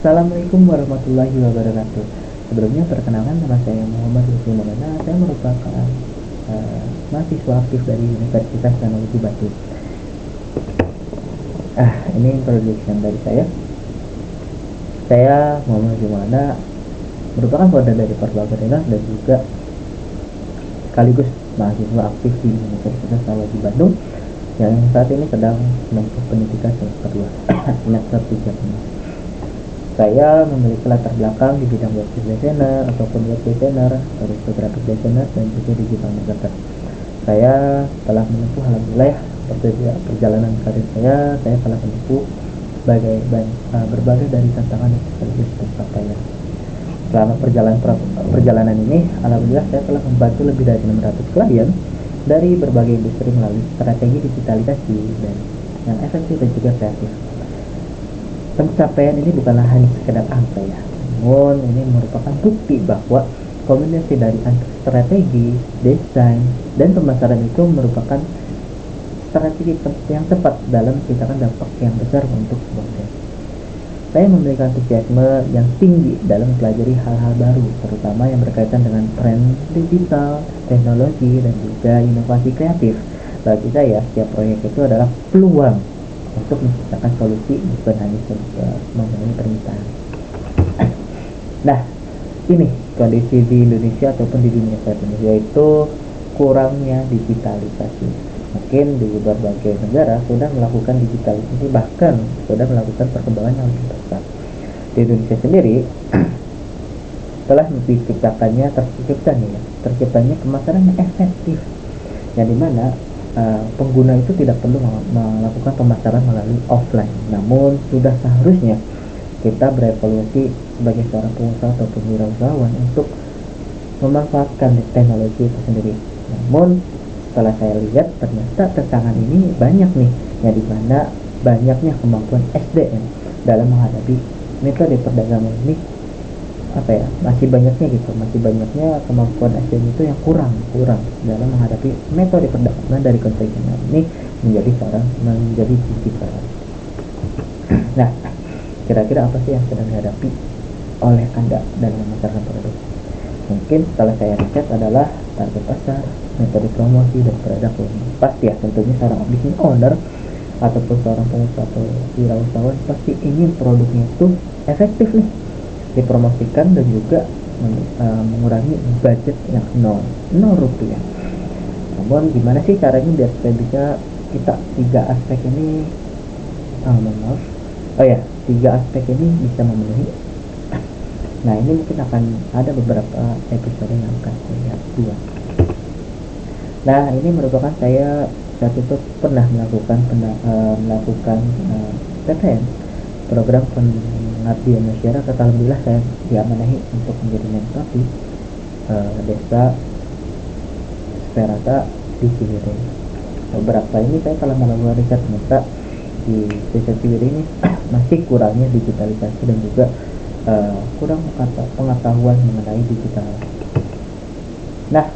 Assalamualaikum warahmatullahi wabarakatuh. Sebelumnya perkenalkan, nama saya Muhammad Lutfi Maulana. Saya merupakan mahasiswa aktif dari Universitas Teknologi Batu. Ini introduction dari saya. Saya Muhammad Lutfi Maulana, merupakan founder dari Portal Berdengar dan juga sekaligus mahasiswa aktif di Universitas Teknologi Bandung yang saat ini sedang menempuh pendidikan semester 2 semester 3. Saya memiliki latar belakang di bidang web designer ataupun web designer, graphic designer, dan juga digital marketer. Saya telah menempuh, alhamdulillah, perjalanan karir saya telah menempuh berbagai dari tantangan yang sekaligus pencapaian. Selama perjalanan ini, alhamdulillah saya telah membantu lebih dari 600 klien dari berbagai industri melalui strategi digitalisasi dan yang efektif dan juga kreatif. Pencapaian ini bukanlah hanya sekedar angka ya, namun ini merupakan bukti bahwa kombinasi dari strategi, desain, dan pemasaran itu merupakan strategi yang tepat dalam menciptakan dampak yang besar untuk sebuah brand. Saya memiliki antusiasme yang tinggi dalam mempelajari hal-hal baru, terutama yang berkaitan dengan tren digital, teknologi, dan juga inovasi kreatif. Bagi saya, setiap proyek itu adalah peluang untuk menciptakan solusi, bukan hanya memenuhi permintaan. Nah, ini kondisi di Indonesia ataupun di dunia saat ini, yaitu kurangnya digitalisasi. Mungkin di berbagai negara sudah melakukan digitalisasi, bahkan sudah melakukan perkembangan yang lebih pesat. Di Indonesia sendiri telah terciptanya pemasaran yang efektif, yang dimana pengguna itu tidak perlu melakukan pemasaran melalui offline, namun sudah seharusnya kita berevolusi sebagai seorang pengusaha ataupun wirausahawan untuk memanfaatkan teknologi itu sendiri. Namun setelah saya lihat, ternyata tantangan ini banyak nih, yang dimana banyaknya kemampuan SDM dalam menghadapi metode perdagangan ini masih banyaknya kemampuan SDM itu yang kurang dalam menghadapi metode perdagangan dari konvensional ini menjadi digital. Nah, kira-kira apa sih yang sedang dihadapi oleh Anda dalam memasarkan produk? Mungkin setelah saya riset adalah target pasar, metode promosi, dan produk yang pasti ya, tentunya seorang business owner ataupun seorang pengusaha atau wirausahawan pasti ingin produknya itu efektif nih dipromosikan dan juga mengurangi budget yang nol rupiah. Namun gimana sih caranya biar supaya bisa tiga aspek ini tiga aspek ini bisa memenuhi? Nah, ini mungkin akan ada beberapa episode yang akan saya buat. Nah, ini merupakan saya saat itu pernah melakukan PPN, program pengabdian masyarakat. Alhamdulillah saya diamanahi untuk menjadi mentor di desa Sperata di Ciwidey. Beberapa ini saya telah melakukan riset, ternyata di desa Ciwidey ini masih kurangnya digitalisasi dan juga kurang pengetahuan mengenai digital. Nah,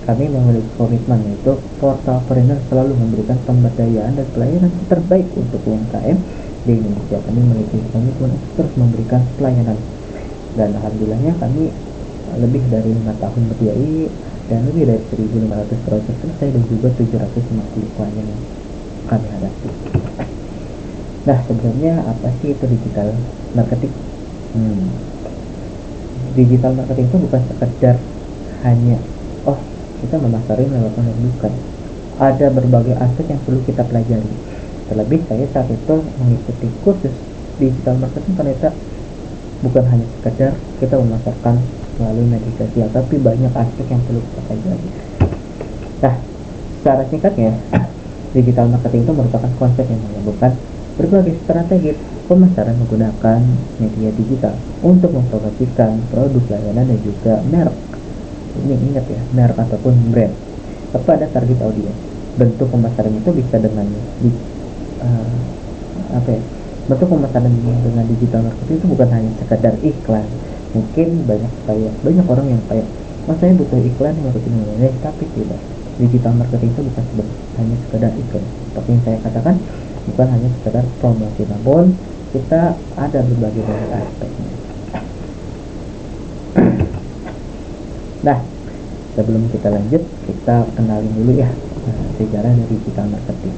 kami memiliki komitmen, yaitu Portal Trainer selalu memberikan pemberdayaan dan pelayanan terbaik untuk UMKM di Indonesia. Kami memiliki komitmen untuk terus memberikan pelayanan, dan alhamdulillahnya kami lebih dari 5 tahun berdiri dan lebih dari 1.500 proyek selesai dan juga 750 klien yang kami hadapi. Nah, sebenarnya apa sih itu digital marketing? Digital marketing itu bukan sekedar hanya kita memasarkan lewat online, bukan. Ada berbagai aspek yang perlu kita pelajari. Terlebih saya saat itu mengikuti kursus digital marketing, ternyata bukan hanya sekedar kita memasarkan melalui media sosial, tapi banyak aspek yang perlu kita pelajari. Nah, secara singkatnya, digital marketing itu merupakan konsep yang menggabungkan berbagai strategi pemasaran menggunakan media digital untuk mempromosikan produk, layanan, dan juga merek. Ini ingat ya, merek ataupun brand kepada target audiens. Bentuk pemasaran itu bisa dengan bentuk pemasaran dengan digital marketing itu bukan hanya sekedar iklan. Mungkin banyak orang yang saya butuh iklan yang rutin, tapi tidak. Digital marketing itu bukan hanya sekedar iklan. Seperti yang saya katakan, bukan hanya sekedar promosi, namun kita ada berbagai aspeknya. Nah, sebelum kita lanjut, kita kenalin dulu ya sejarah dari digital marketing.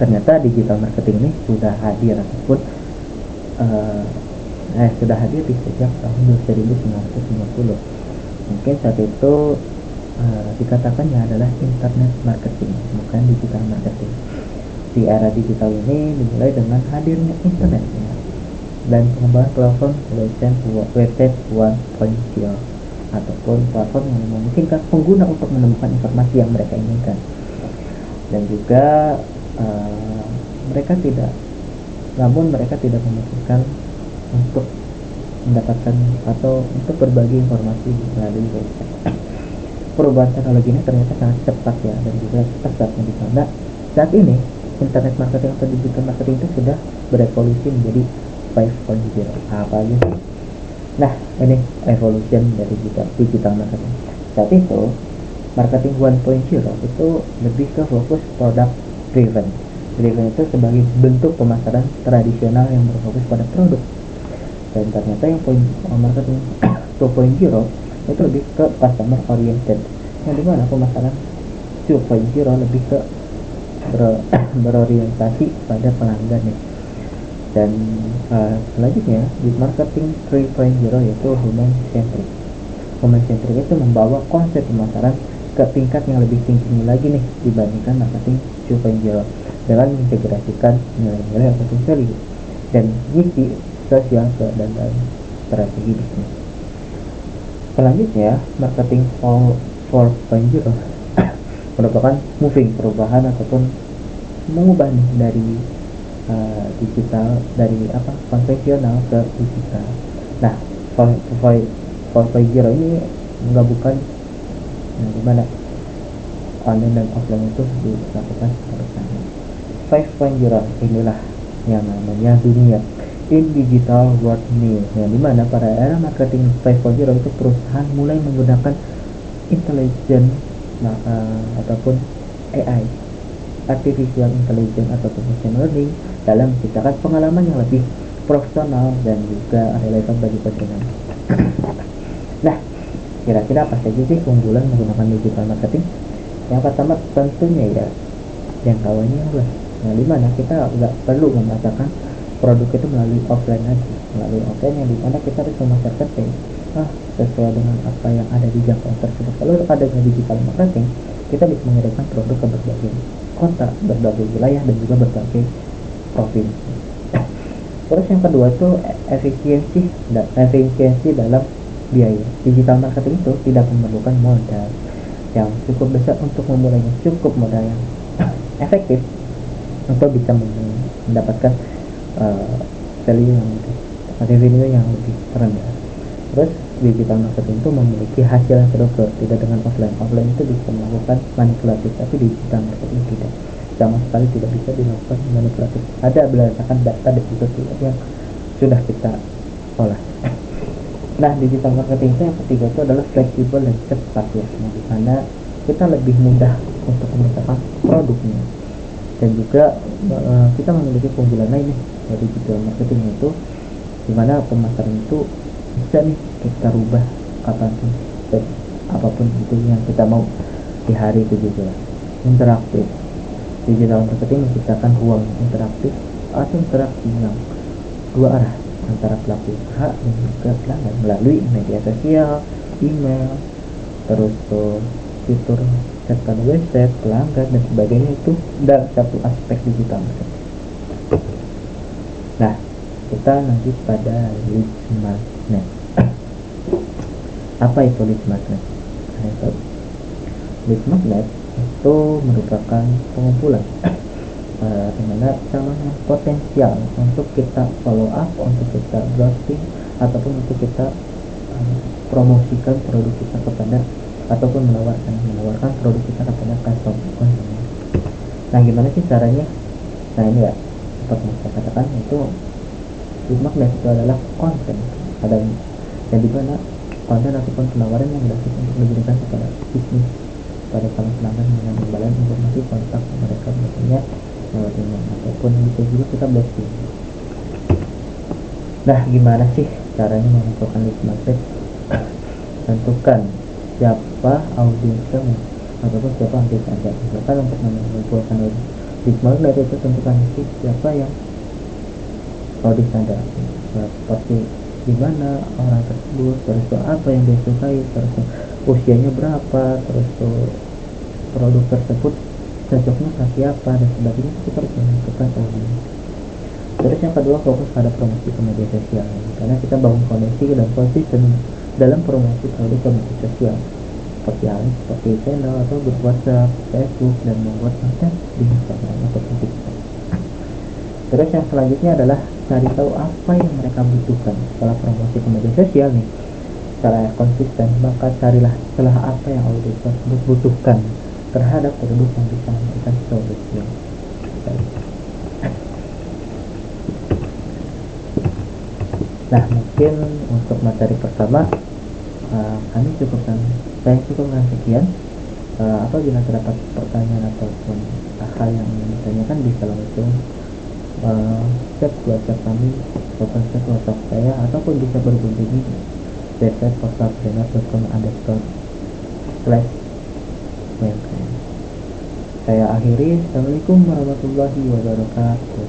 Ternyata digital marketing ini sudah hadir ataupun sudah hadir di sejak tahun 1990. Mungkin saat itu dikatakannya adalah internet marketing, bukan digital marketing. Di era digital ini dimulai dengan hadirnya internet ya, dan pengembangan platform website 1.0 ataupun platform yang memungkinkan pengguna untuk menemukan informasi yang mereka inginkan. Dan juga mereka tidak memungkinkan untuk mendapatkan atau untuk berbagi informasi melalui website. Perubahan teknologi ini ternyata sangat cepat ya, dan juga pesat, di mana saat ini internet marketing atau digital marketing itu sudah berevolusi menjadi 5.0. Apa aja sih? Nah, ini evolution dari digital marketing. Saat itu marketing 1.0 itu lebih ke fokus product driven. Itu sebagai bentuk pemasaran tradisional yang berfokus pada produk. Dan ternyata yang marketing 2.0 itu lebih ke customer oriented, yang dimana pemasaran 2.0 lebih ke berorientasi pada pelanggan ya. Dan selanjutnya di marketing 3.0 yaitu human centric. Human centric itu membawa konsep pemasaran ke tingkat yang lebih tinggi lagi nih dibandingkan marketing 2.0, dengan mengintegrasikan nilai-nilai atau value dan misi sosial ke dalam strategi bisnis. Selanjutnya marketing 4.0 merupakan perubahan ataupun mengubah nih dari digital, dari konvensional ke digital. Nah, 4.0 ini menggabungkan dimana online dan offline itu dilakukan bersama. 5.0 inilah yang namanya dunia in digital world new, yang dimana pada era marketing 5.0 itu perusahaan mulai menggunakan intelligence ataupun AI, artificial intelligence ataupun machine learning, dalam menciptakan pengalaman yang lebih profesional dan juga relevan bagi konsumen. Nah, kira-kira apa saja sih keunggulan menggunakan digital marketing? Yang pertama tentunya ya jangkauannya luas, yang dimana kita nggak perlu memasarkan produk itu melalui offline aja, melalui offline yang dimana kita harus memasarkan sesuai dengan apa yang ada di jangkauan tersebut. Kalau adanya digital marketing, kita bisa mengirimkan produk ke berbagai kota, berbagai wilayah, dan juga berbagai provinsi. Terus yang kedua itu efisiensi dalam biaya. Digital marketing itu tidak memerlukan modal yang cukup besar untuk memulainya, cukup modal yang efektif untuk bisa mendapatkan value yang lebih, revenue yang lebih rendah. Terus digital marketing itu memiliki hasil yang terus, tidak dengan offline itu bisa melakukan manipulatif, tapi digital marketing tidak, sama sekali tidak bisa dilakukan manipulatif. Ada berdasarkan data dan juga yang sudah kita olah. Nah, digital marketing itu yang ketiga itu adalah fleksibel dan cepat ya, di mana kita lebih mudah untuk menciptakan produknya. Dan juga kita memiliki keunggulan lain nih dari digital marketing itu, dimana pemasaran itu bisa nih kita rubah kapanpun dan apapun itu yang kita mau di hari itu juga. Interaktif. Digital marketing menciptakan ruang interaktif atau interaksi yang dua arah antara pelaku usaha dan juga pelanggan melalui media sosial, email, terus fitur catatan website, pelanggan dan sebagainya. Itu dalam satu aspek digital marketing. Nah, kita lanjut pada lead magnet. Apa itu lead magnet? Lead magnet itu merupakan pengumpulan dimana calon potensial untuk kita follow up, untuk kita browsing, ataupun untuk kita promosikan produk kita kepada, ataupun menawarkan produk kita kepada konsumen. Nah, gimana sih caranya? Nah, ini ya, seperti yang saya katakan, itu lead magnet itu adalah konten dan dimana konten ataupun penawaran yang gratis untuk diberikan kepada bisnis, pada calon pelanggan dengan imbalan informasi kontak mereka, biasanya lewat email ataupun bisa juga kita blocking. Nah, gimana sih caranya mengumpulkan lead magnet? Tentukan siapa audiens kamu ataupun siapa audiens anda. Misalkan untuk mengumpulkan lead magnet itu tentukan sih siapa yang audiens anda. Nah, seperti gimana orang tersebut, terus apa yang dia sukai, terus usianya berapa, terus produk tersebut cocoknya ke siapa dan sebagainya. Kita harus menentukan audiens. Terus yang kedua, fokus pada promosi ke media sosial, karena kita bangun koneksi dan konsisten dalam promosi produk ke media sosial seperti channel atau grup WhatsApp, Facebook, dan membuat konten di Instagram atau TikTok. Terus yang selanjutnya adalah cari tahu apa yang mereka butuhkan. Setelah promosi ke media sosial nih secara konsisten, maka carilah setelah apa yang audiens tersebut butuhkan terhadap produk yang bisa memberikan solusi. Nah, mungkin untuk materi pertama saya cukupkan sekian. Apabila terdapat pertanyaan ataupun hal yang ingin ditanyakan, bisa langsung chat WhatsApp kami ataupun chat WhatsApp saya, ataupun bisa berkunjungi website portaltrainer.com/website. Saya akhiri. Assalamualaikum warahmatullahi wabarakatuh.